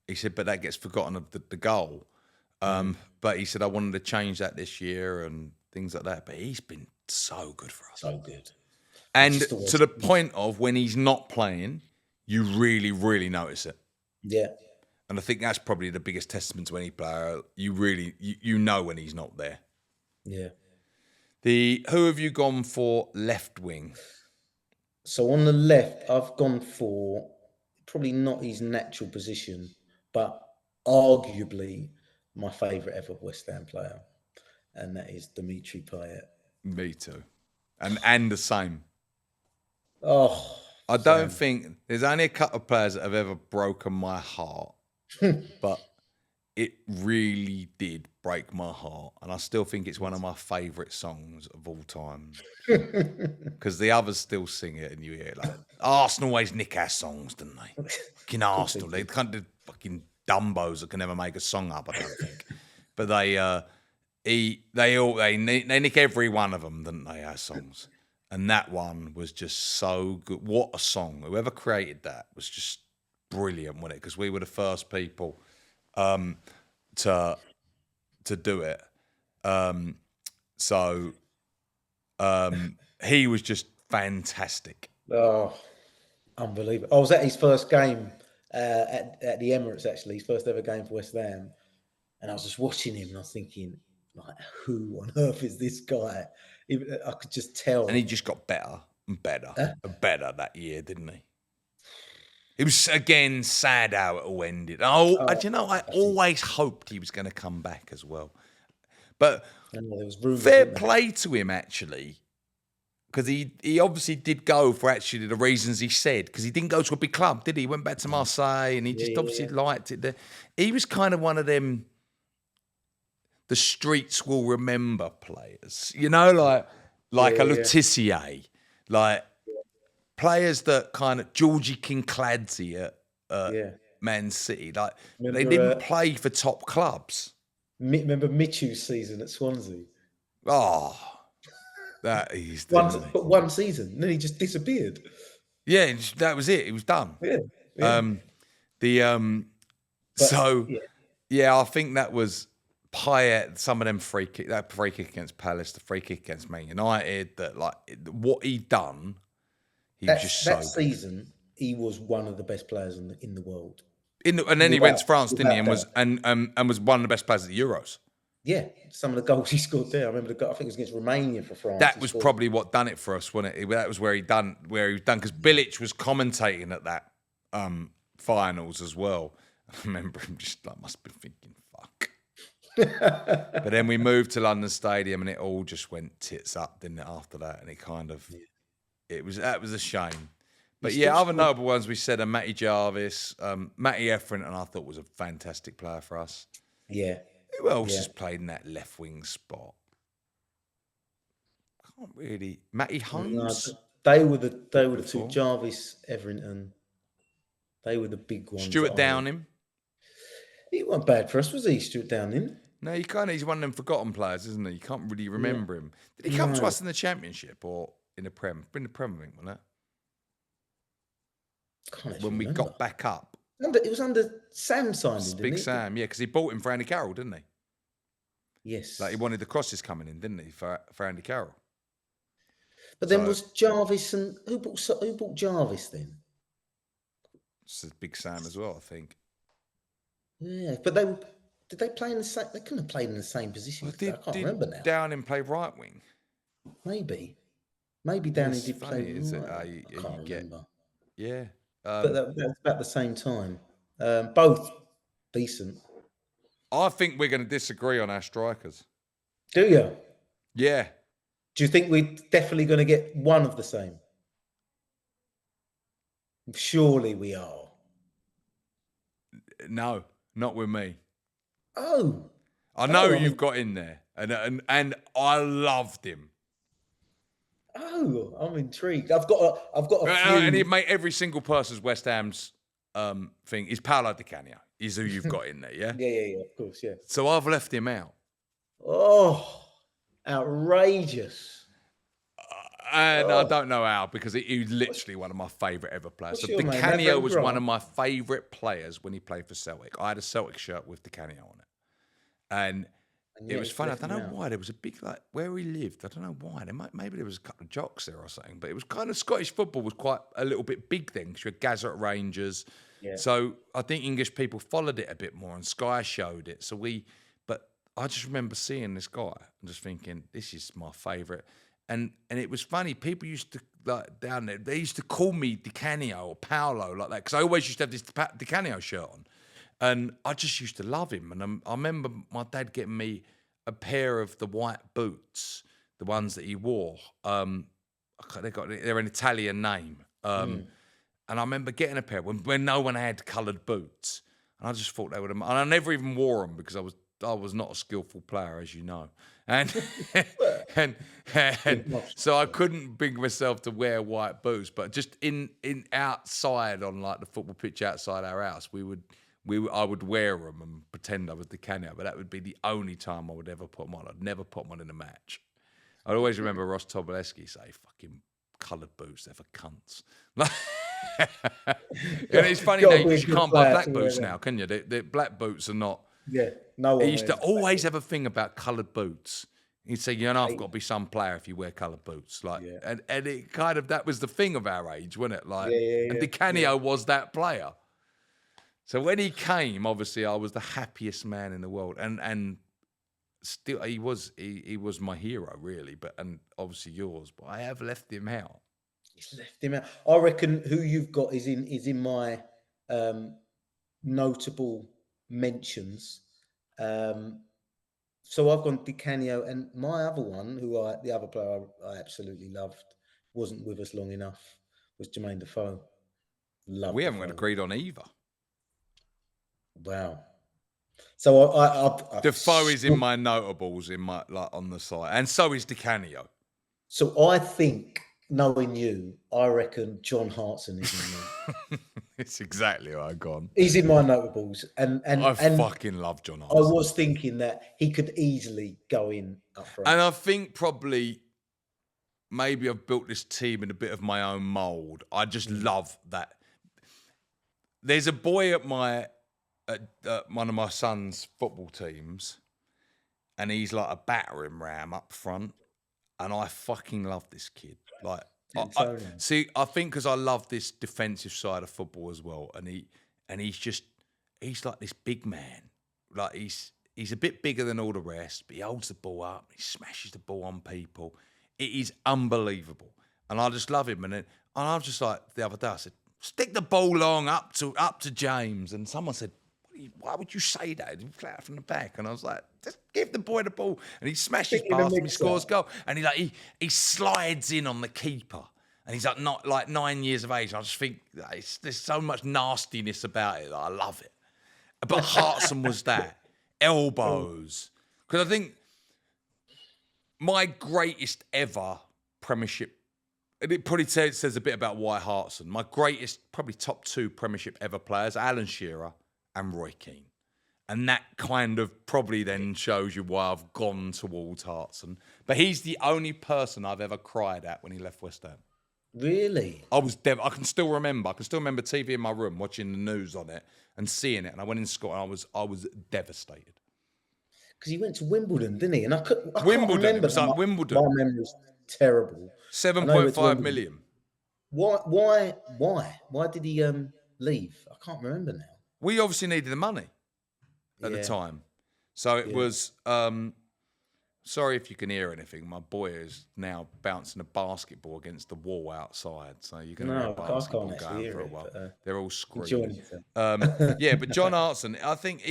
He said, but that gets forgotten of the goal. But he said, I wanted to change that this year and things like that. But he's been so good for us. So good. And to the point of when he's not playing, you really, really notice it. Yeah. And I think that's probably the biggest testament to any player. You really, you know when he's not there. Yeah. Who have you gone for left wing? So on the left, I've gone for probably not his natural position, but arguably my favourite ever West Ham player. And that is Dimitri Payet. Me too. And the same. Oh, I don't think there's only a couple of players that have ever broken my heart, but it really did break my heart. And I still think it's one of my favourite songs of all time. Because the others still sing it and you hear it. Like, Arsenal always nick our songs, don't they? Fucking Arsenal. They kind of fucking dumbos that can never make a song up, I don't think. But they nick every one of them, don't they, our songs? And that one was just so good. What a song. Whoever created that was just brilliant, wasn't it? Because we were the first people to do it. He was just fantastic. Oh, unbelievable. I was at his first game at the Emirates, actually, his first ever game for West Ham. And I was just watching him and I was thinking, like, who on earth is this guy? I could just tell. And he just got better and better and better that year, didn't he? It was, again, sad how it all ended. I always hoped he was going to come back as well. But fair play to him, actually, because he obviously did go for actually the reasons he said, because he didn't go to a big club, did he? He went back to Marseille and he just obviously liked it there. He was kind of one of them, the streets will remember players, you know, like a Letitia, like players that kind of Georgie Kincladze at Man City, like they didn't play for top clubs. Remember Michu's season at Swansea? Oh, that is, Once, didn't he? but one season, and then he just disappeared. Yeah, that was it. He was done. Yeah, yeah. Um, the But so yeah, yeah, I think that was Payet. Some of them that free kick against Palace, the free kick against Man United. That like what he done, he was just that so good. season, he was one of the best players in the world. And then he went to France, didn't he? Without And was doubt. and was one of the best players at the Euros. Yeah, some of the goals he scored there. I remember the goal. I think it was against Romania for France. That He was scored. probably what done it for us, wasn't it? That was where he done because Bilic was commentating at that finals as well. I remember him just like must have been thinking, "Fuck." But then we moved to London Stadium, and it all just went tits up, didn't it? After that, and it kind of that was a shame. But yeah, other notable ones we said are Matty Jarvis, Matty Etherington. I thought was a fantastic player for us. Yeah. Who else has played in that left wing spot? Can't really. Matty Holmes. No, they were the two. Before. Jarvis, Everington. They were the big ones. Stuart Downing. He wasn't bad for us, was he, Stuart Downing? No, he's one of them forgotten players, isn't he? You can't really remember him. Did he come to us in the Championship or in the Prem? In the Prem, I think, wasn't it? When we got back up. It was under Sam signing, didn't Big he? Sam, yeah, because he bought him for Andy Carroll, didn't he? Yes. Like he wanted the crosses coming in, didn't he, for Andy Carroll? But then was Jarvis and who bought Jarvis then? It's Big Sam as well, I think. Yeah, but did they play in the same? They couldn't have played in the same position. I can't remember now. Downing play right wing? Maybe Downing did play. I can't remember. Yeah, but that was about the same time. Both decent. I think we're going to disagree on our strikers. Do you? Yeah. Do you think we're definitely going to get one of the same? Surely we are. No, not with me. Oh. I know you've got in there, and I loved him. Oh, I'm intrigued. I've got a few. And it made every single person's West Ham's thing is Paolo Di Canio. Is who you've got in there, yeah? Yeah, of course, yeah. So I've left him out. Oh, outrageous. And I don't know how, because he was literally one of my favourite ever players. So Di Canio was one of my favourite players when he played for Celtic. I had a Celtic shirt with Di Canio on it. And it was funny. I don't know why. There was a big, like, where he lived. I don't know why. Maybe there was a couple of jocks there or something. But it was kind of, Scottish football was quite a little bit big then, because you had Gazette Rangers. Yeah. So I think English people followed it a bit more, and Sky showed it. But I just remember seeing this guy and just thinking, this is my favourite. And it was funny. People used to, like, down there, they used to call me Di Canio or Paolo, like that, because I always used to have this Di Canio shirt on. And I just used to love him. And I remember my dad getting me a pair of the white boots, the ones that he wore. They're an Italian name. And I remember getting a pair when no one had coloured boots. And I just thought they would have. And I never even wore them because I was not a skillful player, as you know. And so I couldn't bring myself to wear white boots. But just in outside on, like, the football pitch outside our house, I would wear them and pretend I was Di Canio, but that would be the only time I would ever put them on. I'd never put them on in a match. I'd always remember Ross Tobolewski say, "Fucking coloured boots, they're for cunts." And it's funny now, you can't buy black boots now, can you? The black boots are not. Yeah, no one. He used to always have a thing about coloured boots. He'd say, "You know, I've got to be some player if you wear coloured boots." Like, and it kind of, that was the thing of our age, wasn't it? Like, and Di Canio was that player. So when he came, obviously, I was the happiest man in the world, and still he was my hero, really. And obviously yours, but I have left him out. He's left him out. I reckon who you've got is in my notable mentions. So I've gone Di Canio, and my other one, the other player I absolutely loved, wasn't with us long enough, was Jermaine Defoe. We haven't agreed on either. Wow. So I Defoe is in my notables, in my, like, on the side, and so is Di Canio. So I think knowing you, I reckon John Hartson is in there. It's exactly where I've gone. He's in my notables, and I fucking love John I Hartson. was thinking that he could easily go in up front. And I think probably maybe I've built this team in a bit of my own mould. I just love that. There's a boy at one of my son's football teams, and he's like a battering ram up front, and I fucking love this kid. Like, I think because I love this defensive side of football as well, and he's like this big man. Like he's a bit bigger than all the rest, but he holds the ball up, he smashes the ball on people. It is unbelievable, and I just love him. And I was just like the other day, I said, "Stick the ball long up to James," and someone said, "Why would you say that? He play out from the back." And I was like, "Just give the boy the ball," and he smashes past him, he scores goal, and he slides in on the keeper. And he's not like 9 years of age. I just think there's so much nastiness about it that I love it. But Hartson was that. Elbows. Because I think my greatest ever Premiership, and it probably says a bit about why Hartson, my greatest, probably top 2 Premiership ever players, Alan Shearer and Roy Keane. And that kind of probably then shows you why I've gone towards Hartson. But he's the only person I've ever cried at when he left West Ham. Really? I can still remember TV in my room, watching the news on it and seeing it. And I went in Scotland. I was devastated. Because he went to Wimbledon, didn't he? And I can't Wimbledon. remember. It was like Wimbledon. My memory's terrible. 7.5 million. Why did he leave? I can't remember now. We obviously needed the money at the time. So it was, sorry if you can hear anything. My boy is now bouncing a basketball against the wall outside. So you're going to hear a basketball going for a while. They're all screaming. But John Hartson, I think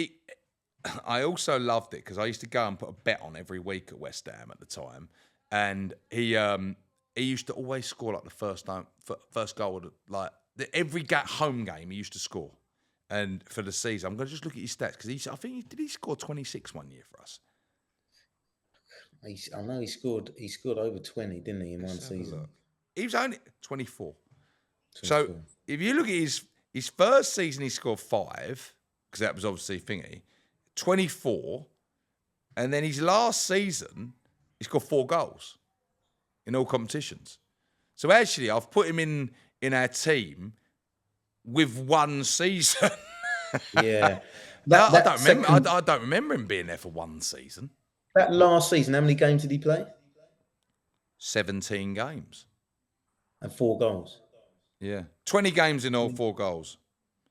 I also loved it because I used to go and put a bet on every week at West Ham at the time. And he used to always score like the first goal, like every home game he used to score. And for the season, I'm going to just look at his stats because I think he score 26 one year for us. I know he scored over 20, didn't he, in one season? He was only 24. So if you look at his first season, he scored 5 because that was obviously thingy. 24, and then his last season, he scored 4 goals in all competitions. So actually, I've put him in our team with one season. Yeah, I don't remember him being there for one season. That last season, how many games did he play? 17 games and 4 goals. Yeah, 20 games in all, 4 goals.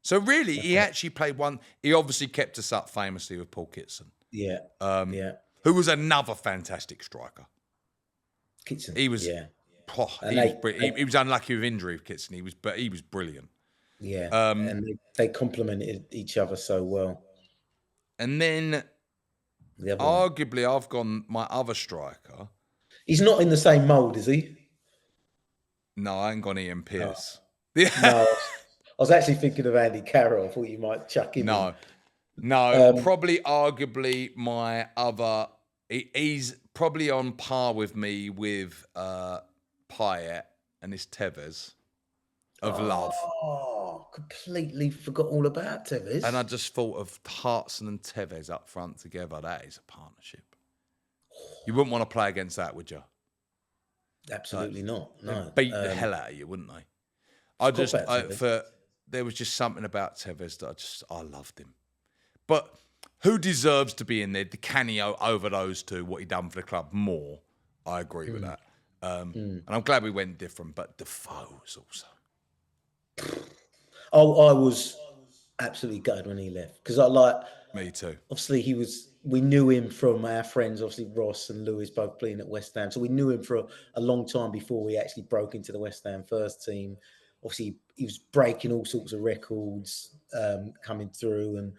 So really, he actually played one. He obviously kept us up famously with Paul Kitson. Yeah, who was another fantastic striker. Kitson. He was. Yeah. He was unlucky with injury, Kitson. He was brilliant. Yeah, and they complemented each other so well. And then, arguably, I've gone my other striker. He's not in the same mould, is he? No, I ain't gone Ian Pearce. No, I was actually thinking of Andy Carroll. I thought you might chuck him in. No, probably arguably my other... He's probably on par with me with Payet and his Tevez of love. Oh, completely forgot all about Tevez. And I just thought of Hartson and Tevez up front together. That is a partnership. You wouldn't want to play against that, would you? Absolutely not. No. Beat the hell out of you, wouldn't they? There was just something about Tevez that I loved him. But who deserves to be in there? Di Canio over those two, what he done for the club more. I agree with that. And I'm glad we went different, but Defoe's also. Oh, I was absolutely gutted when he left because Me too. Obviously, we knew him from our friends, obviously Ross and Lewis both playing at West Ham. So we knew him for a long time before we actually broke into the West Ham first team. Obviously, he was breaking all sorts of records coming through, and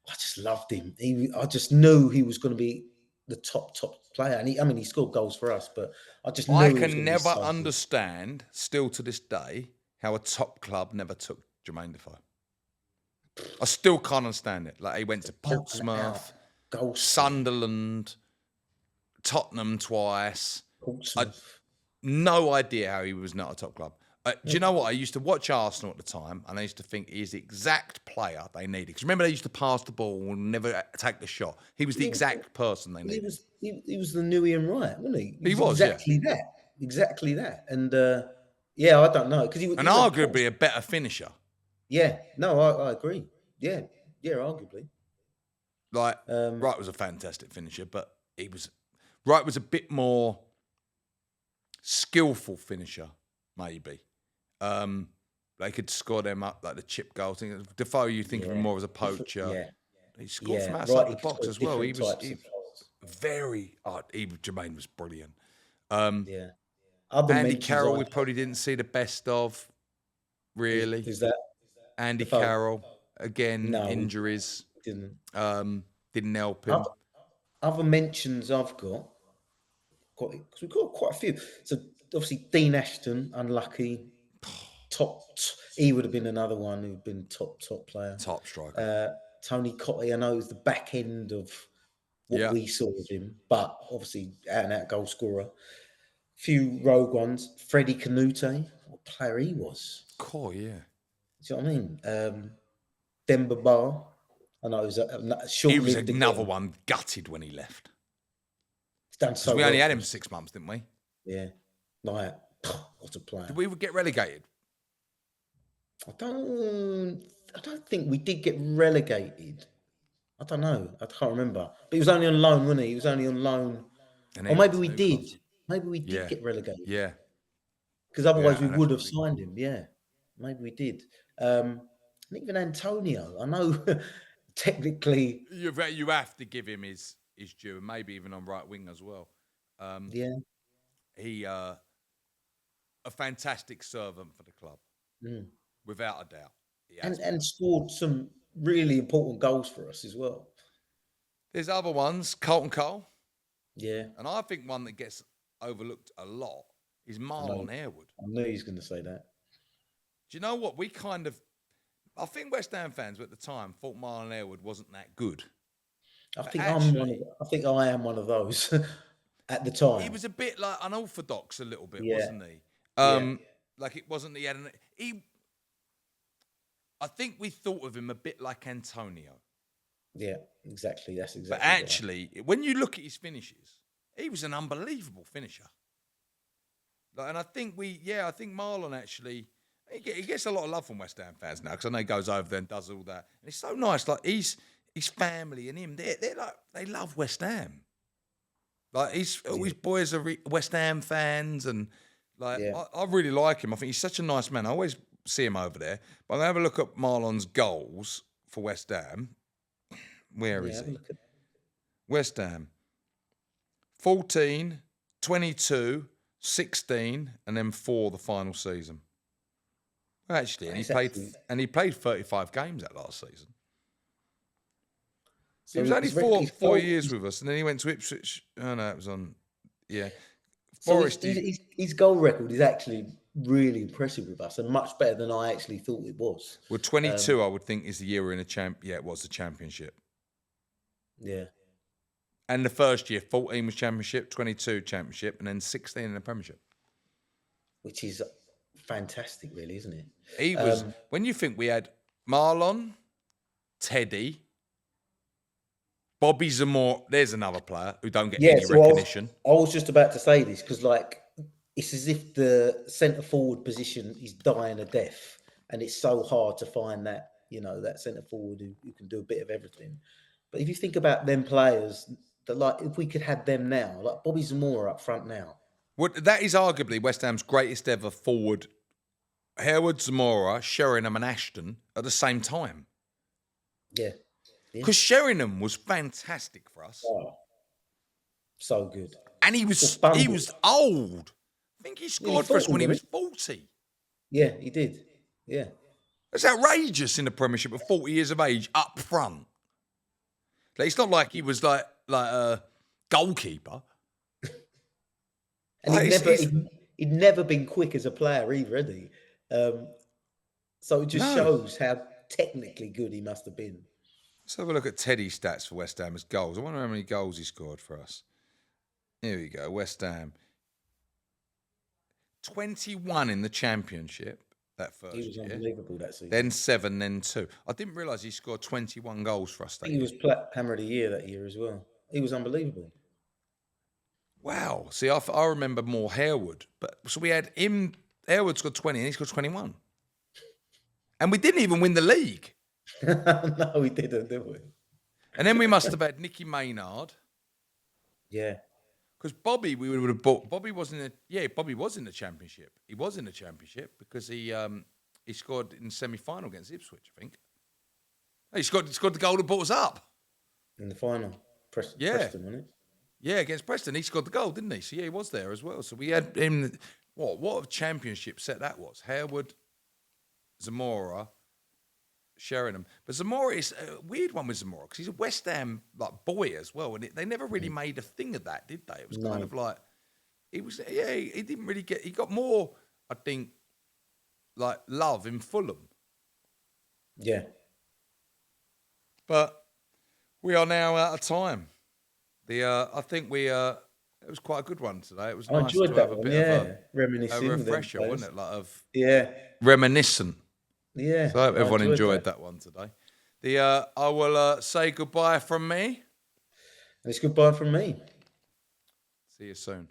I just loved him. I just knew he was going to be the top player. And he scored goals for us, but I just knew I can never understand, still to this day, how a top club never took Jermaine Defoe. I still can't understand it. Like he went to Portsmouth, Sunderland, Tottenham twice. Portsmouth. no idea how he was not a top club. Do you know what? I used to watch Arsenal at the time, and I used to think he's the exact player they needed. Because remember, they used to pass the ball and never take the shot. He was the exact person they needed. He was the new Ian Wright, wasn't he? He was, exactly that. Exactly that. And yeah, I don't know because and arguably a better finisher. Yeah, no, I agree. Yeah, arguably. Like Wright was a fantastic finisher, but Wright was a bit more skillful finisher, maybe. They could score them up like the chip goal thing. Defoe, you think of him more as a poacher. Yeah. He scored from outside Right, the box as well. He was very. Jermaine was brilliant. Yeah. Andy Carroll, we probably didn't see the best of. Really, is that Andy Carroll again? No, injuries didn't help him. Other mentions I've got because we've got quite a few. So obviously Dean Ashton, unlucky. He would have been another one who'd been top player, top striker. Tony Cottee, I know, is the back end of what we saw of him, but obviously out and out goal scorer. Few rogue ones. Freddie Canute, what player he was. Cool, yeah. Do you know what I mean? Demba Ba, I know he was another one gutted when he left. He's done so we only had him 6 months, didn't we? Yeah. Like, what a player. Did we get relegated? I don't think we did get relegated. I don't know. I can't remember. But he was only on loan, wasn't he? He was only on loan. Or maybe we did. Maybe we did get relegated. Yeah. Because otherwise we would have signed him. Yeah. Maybe we did. And even Antonio, I know technically. You have to give him his due, and maybe even on right wing as well. He a fantastic servant for the club. Without a doubt. And scored some really important goals for us as well. There's other ones, Colton Cole. Yeah. And I think one that gets overlooked a lot is Marlon Harewood. I knew he was going to say that. Do you know what? I think West Ham fans at the time thought Marlon Harewood wasn't that good. I think I am one of those at the time. He was a bit like unorthodox a little bit, wasn't he? Like it wasn't I think we thought of him a bit like Antonio. Yeah, exactly. That's exactly. But actually, when you look at his finishes, he was an unbelievable finisher. And I think Marlon actually he gets a lot of love from West Ham fans now because I know he goes over there and does all that, and it's so nice. Like his family and him, they're like they love West Ham. Like all his boys are West Ham fans, and like I really like him. I think he's such a nice man. I always see him over there. But I'm going to have a look at Marlon's goals for West Ham. Where is he? West Ham. 14, 22, 16, and then 4 the final season. Actually, and he played 35 games that last season. So he was only 4 years with us, and then he went to Ipswich. Oh no, it was on. Yeah. Forest. So his goal record is actually really impressive with us, and much better than I actually thought it was. Well, 22, I would think, is the year we're in it was the championship. Yeah. And the first year, 14 was championship, 22 championship, and then 16 in the Premiership. Which is fantastic, really, isn't it? He was. When you think we had Marlon, Teddy, Bobby Zamora. There's another player who don't get any recognition. I was just about to say this because, like, it's as if the centre forward position is dying a death, and it's so hard to find that that centre forward who can do a bit of everything. But if you think about them players, if we could have them now, like Bobby Zamora up front now. Well, that is arguably West Ham's greatest ever forward. Harewood, Zamora, Sheringham, and Ashton at the same time. Yeah. Because Sheringham was fantastic for us. Oh, so good. And he was old. I think he scored for us when he was 40. Yeah, he did. Yeah. It's outrageous in the Premiership at 40 years of age up front. Like, it's not like he was like a goalkeeper. And he'd never been quick as a player either, had he? So it just shows how technically good he must have been. Let's have a look at Teddy's stats for West Ham as goals. I wonder how many goals he scored for us. Here we go, West Ham. 21 in the championship that first He was year. unbelievable that season. Then 7, then 2. I didn't realise he scored 21 goals for us that I think year. he was Hammer of the Year that year as well. He was unbelievable. Wow. See, I remember more Harewood. So we had him, Harewood scored 20 and he scored 21. And we didn't even win the league. No, we didn't, did we? And then we must have had Nicky Maynard. Yeah. Because Bobby, we would have bought. Bobby was in the championship. He was in the championship because he scored in the semi-final against Ipswich, I think. He scored the goal that brought us up. In the final. Preston, wasn't it? Yeah, against Preston. He scored the goal, didn't he? So, yeah, he was there as well. So, we had him. What a championship set that was. Harewood, Zamora, Sheringham. But Zamora is a weird one with Zamora because he's a West Ham boy as well. And they never really made a thing of that, did they? It was kind of like, he didn't really he got more, I think, like love in Fulham. Yeah. But we are now out of time. I think it was quite a good one today. It was nice to have a bit of a reminiscing, refresher, wasn't it? Like yeah, reminiscent. Yeah. So I hope everyone enjoyed that one today. I will say goodbye from me. And it's goodbye from me. See you soon.